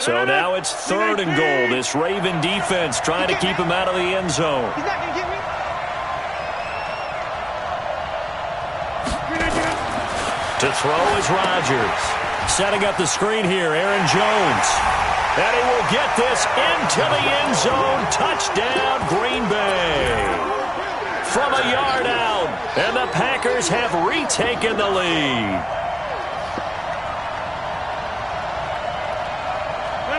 So now it's 3rd and goal. This Raven defense trying to keep him out of the end zone. He's not going to get me. To throw is Rodgers. Setting up the screen here, Aaron Jones. And he will get this into the end zone. Touchdown, Green Bay. From a yard out, and the Packers have retaken the lead.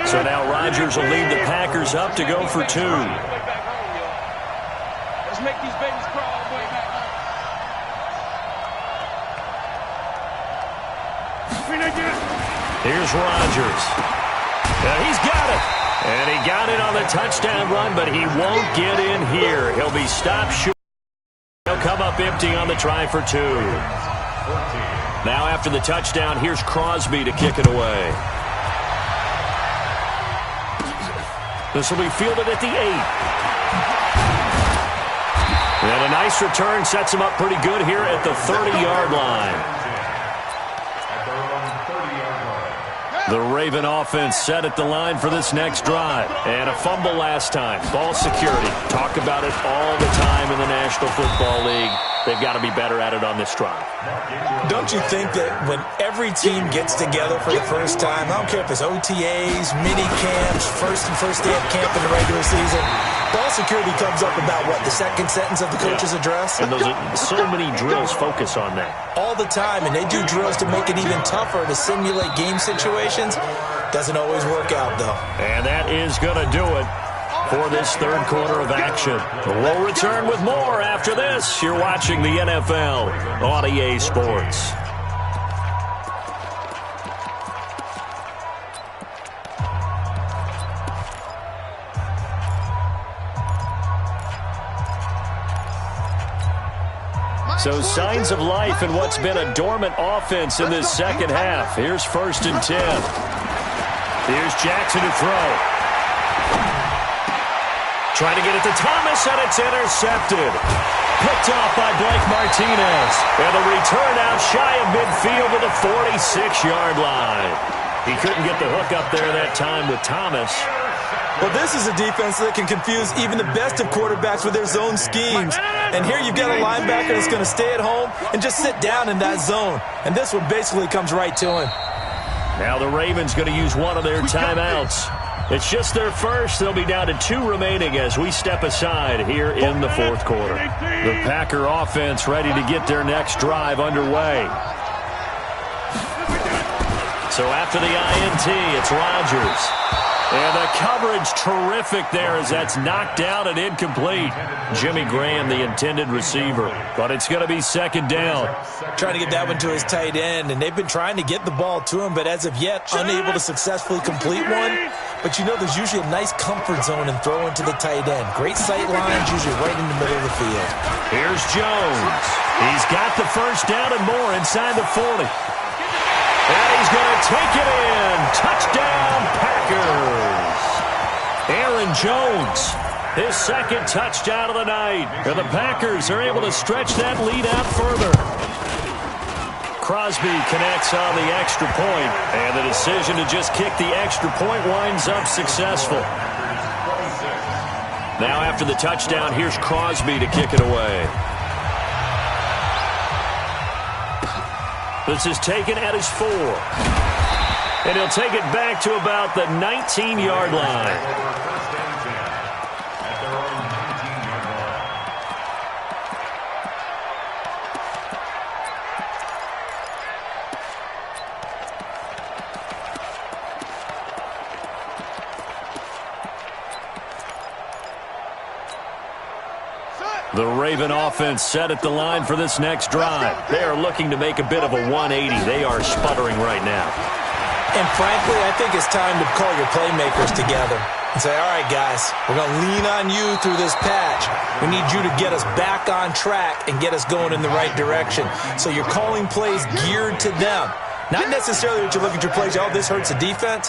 So now Rodgers will lead the Packers up to go for 2. Let's make these babies crawl all the way back home. Here's Rodgers. He's got it. And he got it on the touchdown run, but he won't get in here. He'll be stopped short. He'll come up empty on the try for 2. Now after the touchdown, here's Crosby to kick it away. This will be fielded at the 8. And a nice return sets him up pretty good here at the 30-yard line. The Raven offense set at the line for this next drive. And a fumble last time. Ball security. Talk about it all the time in the National Football League. They've got to be better at it on this drive. Don't you think that when every team gets together for the first time, I don't care if it's OTAs, mini camps, first day of camp in the regular season, ball security comes up about, what, the second sentence of the coach's address? And those are, so many drills focus on that. All the time, and they do drills to make it even tougher to simulate game situations. Doesn't always work out, though. And that is going to do it for this 3rd quarter of action. We'll return with more after this. You're watching the NFL on EA Sports. So signs of life in what's been a dormant offense in this second half. Here's 1st and 10. Here's Jackson to throw. Trying to get it to Thomas, and it's intercepted. Picked off by Blake Martinez. And the return out shy of midfield to the 46-yard line. He couldn't get the hook up there that time with Thomas. Well, this is a defense that can confuse even the best of quarterbacks with their zone schemes. And here you've got a linebacker that's going to stay at home and just sit down in that zone. And this one basically comes right to him. Now the Ravens going to use one of their timeouts. It's just their first. They'll be down to 2 remaining as we step aside here in the 4th quarter. The Packer offense ready to get their next drive underway. So after the INT, it's Rodgers. And the coverage terrific there as that's knocked down and incomplete. Jimmy Graham, the intended receiver. But it's going to be 2nd down. Trying to get that one to his tight end, and they've been trying to get the ball to him, but as of yet, unable to successfully complete one. But you know there's usually a nice comfort zone in throwing to the tight end. Great sight lines, usually right in the middle of the field. Here's Jones. He's got the 1st down and more inside the 40. And he's going to take it in. Touchdown, Packers. Aaron Jones, his 2nd touchdown of the night. And the Packers are able to stretch that lead out further. Crosby connects on the extra point, and the decision to just kick the extra point winds up successful. Now after the touchdown, here's Crosby to kick it away. This is taken at his 4. And he'll take it back to about the 19-yard line. The Raven offense set at the line for this next drive. They are looking to make a bit of a 180. They are sputtering right now. And frankly, I think it's time to call your playmakers together and say, all right, guys, we're going to lean on you through this patch. We need you to get us back on track and get us going in the right direction. So you're calling plays geared to them. Not necessarily that you look at your plays, oh, this hurts the defense.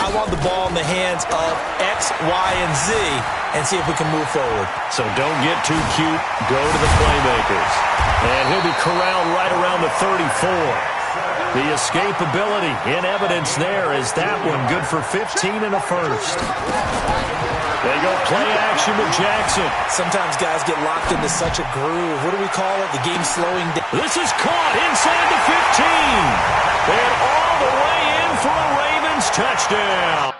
I want the ball in the hands of X, Y, and Z and see if we can move forward. So don't get too cute. Go to the playmakers. And he'll be corralled right around the 34. The escapability in evidence there as that one good for 15 and a first. They go play action with Jackson. Sometimes guys get locked into such a groove. What do we call it? The game slowing down. This is caught inside the 15. And all the way in for a Ravens touchdown.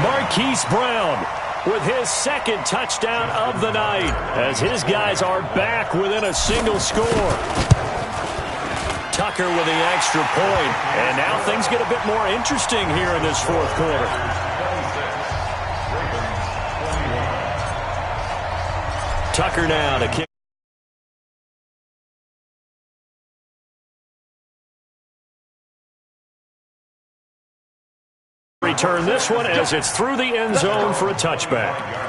Marquise Brown with his second touchdown of the night as his guys are back within a single score. Tucker with the extra point, and now things get a bit more interesting here in this fourth quarter. Tucker now to kick. Return this one as it's through the end zone for a touchback.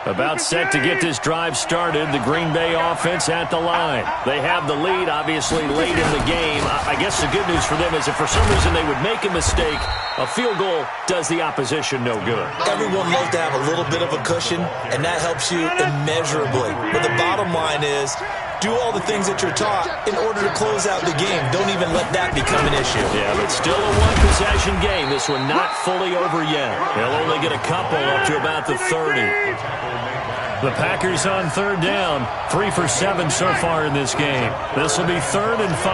About set to get this drive started. The Green Bay offense at the line. They have the lead, obviously, late in the game. I guess the good news for them is if for some reason they would make a mistake, a field goal does the opposition no good. Everyone loves to have a little bit of a cushion, and that helps you immeasurably. But the bottom line is, do all the things that you're taught in order to close out the game. Don't even let that become an issue. Yeah, but still a one-possession game. This one not fully over yet. They'll only get a couple up to about the 30. The Packers on third down, 3 for 7 so far in this game. This will be 3rd and 5.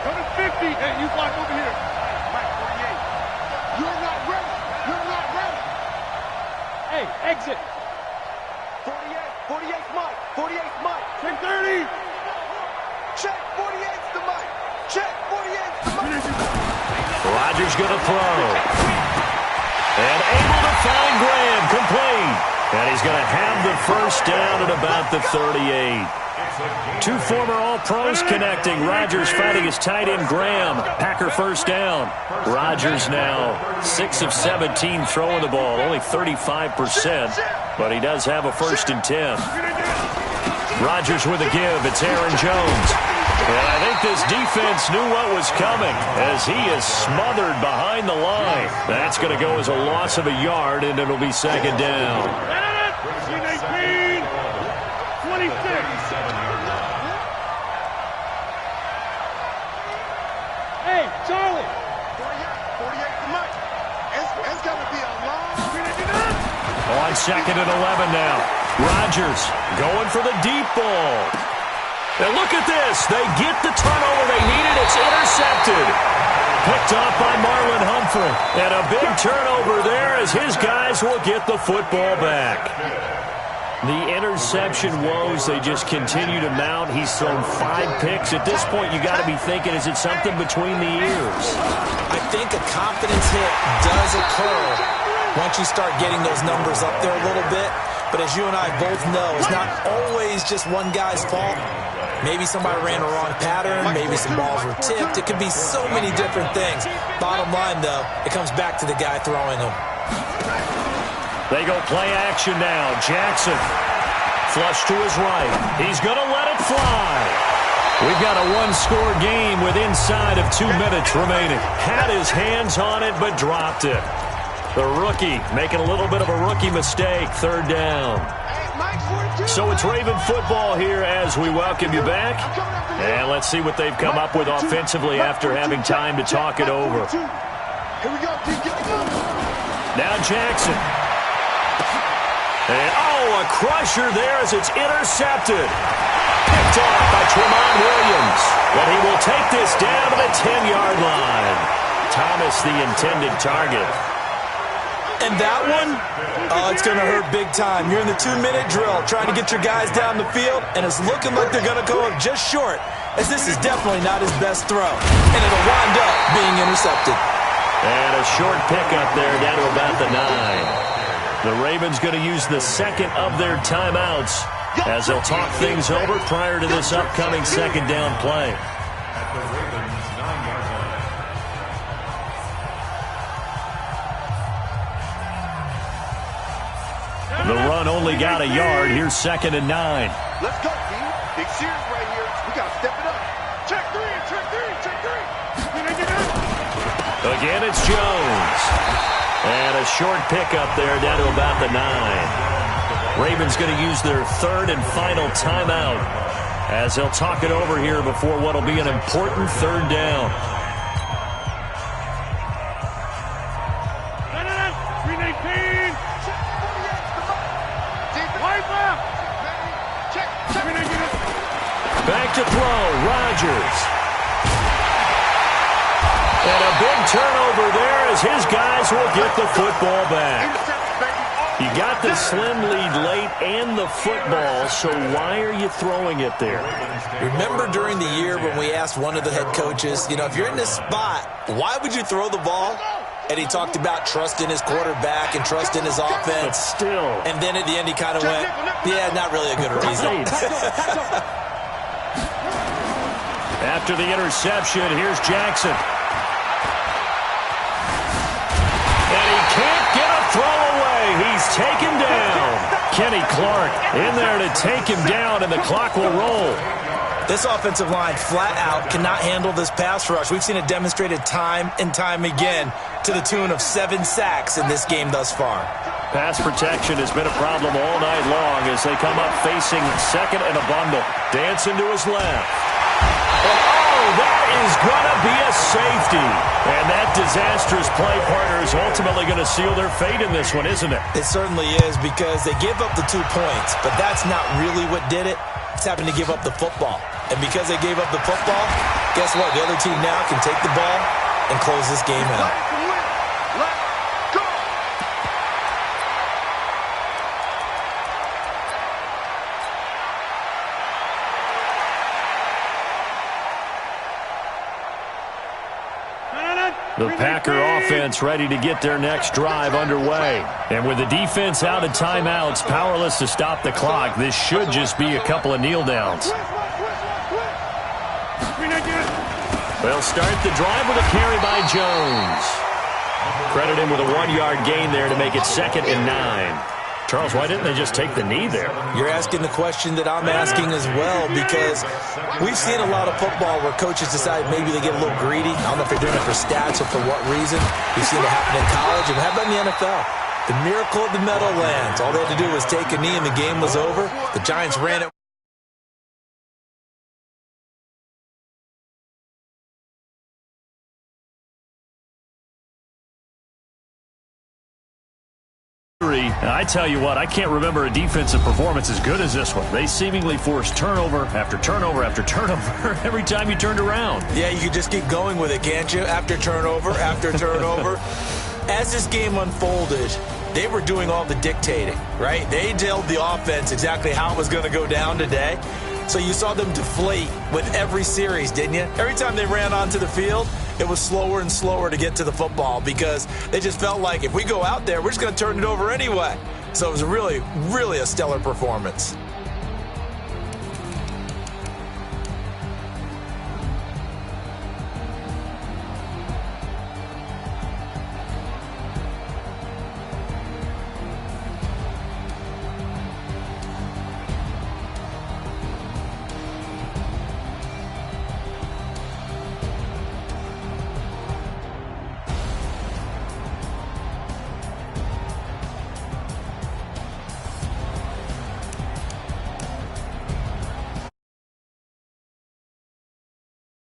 Go to 50. Hey, you block over here. Mike, 48. You're not ready. You're not ready. Hey, exit. 48. 48's Mike. 48's Mike. Check 30. Check 48's the Mike. Check 48's the Mike. Rodgers going to throw. And able to find Graham, complete. And he's going to have the first down at about the 38. Two former All-Pros connecting. Rodgers fighting his tight end, Graham. Packer first down. Rodgers now 6 of 17 throwing the ball, only 35%. But he does have a 1st and 10. Rodgers with a give. It's Aaron Jones. And I think this defense knew what was coming as he is smothered behind the line. That's going to go as a loss of a yard, and it'll be 2nd down. 18, 26. Hey, Charlie. 48 to Mike. It's going to be a long. On 2nd and 11 now. Rodgers going for the deep ball. And look at this. They get the turnover they needed. It's intercepted. Picked off by Marlon Humphrey. And a big turnover there as his guys will get the football back. The interception woes, they just continue to mount. He's thrown 5 picks. At this point, you got to be thinking, is it something between the ears? I think a confidence hit does occur once you start getting those numbers up there a little bit. But as you and I both know, it's not always just one guy's fault. Maybe somebody ran a wrong pattern. Maybe some balls were tipped. It could be so many different things. Bottom line, though, it comes back to the guy throwing them. They go play action now. Jackson, flush to his right. He's going to let it fly. We've got a one-score game with inside of 2 minutes remaining. Had his hands on it, but dropped it. The rookie making a little bit of a rookie mistake. 3rd down. So it's Raven football here as we welcome you back. And let's see what they've come up with offensively after having time to talk it over. Now Jackson. And, a crusher there as it's intercepted. Picked off by Tremont Williams. But he will take this down to the 10-yard line. Thomas, the intended target. And that one, it's going to hurt big time. You're in the 2-minute drill trying to get your guys down the field, and it's looking like they're going to go up just short, as this is definitely not his best throw. And it'll wind up being intercepted. And a short pickup there down to about the 9. The Ravens going to use the second of their timeouts as they'll talk things over prior to this upcoming 2nd down play. The run only got a yard. Here's 2nd and 9. Let's go, team. Big series right here. We got to step it up. Check 3, check 3, check 3. Again, it's Jones. And a short pickup there down to about the 9. Ravens going to use their 3rd and final timeout as they'll talk it over here before what will be an important 3rd down. back to throw. Rodgers. And a big turnover there as his guys will get the football back. You got the slim lead late and the football, so why are you throwing it there? Remember during the year when we asked one of the head coaches, if you're in this spot, why would you throw the ball? And he talked about trust in his quarterback and trust in his offense. But still. And then at the end he kind of went, yeah, not really a good reason. After the interception, here's Jackson. And he can't get a throw away. He's taken down. Kenny Clark in there to take him down, and the clock will roll. This offensive line flat out cannot handle this pass rush. We've seen it demonstrated time and time again to the tune of 7 sacks in this game thus far. Pass protection has been a problem all night long as they come up facing second and a bundle. Dancing to his left. And that is going to be a safety. And that disastrous play partner is ultimately going to seal their fate in this one, isn't it? It certainly is, because they give up the 2 points, but that's not really what did it. It's happened to give up the football. And because they gave up the football, guess what? The other team now can take the ball and close this game out. Let's go! The Packer offense ready to get their next drive underway. And with the defense out of timeouts, powerless to stop the clock, this should just be a couple of kneel downs. They'll start the drive with a carry by Jones. Credit him with a 1-yard gain there to make it 2nd and 9. Charles, why didn't they just take the knee there? You're asking the question that I'm asking as well, because we've seen a lot of football where coaches decide maybe they get a little greedy. I don't know if they're doing it for stats or for what reason. We've seen it happen in college, and how about in the NFL? The miracle of the Meadowlands. All they had to do was take a knee and the game was over. The Giants ran it. I tell you what, I can't remember a defensive performance as good as this one. They seemingly forced turnover after turnover after turnover every time you turned around. Yeah, you could just keep going with it, can't you? After turnover, after turnover. As this game unfolded, they were doing all the dictating, right? They told the offense exactly how it was going to go down today. So you saw them deflate with every series, didn't you? Every time they ran onto the field, it was slower and slower to get to the football because they just felt like if we go out there, we're just going to turn it over anyway. So it was really, really a stellar performance.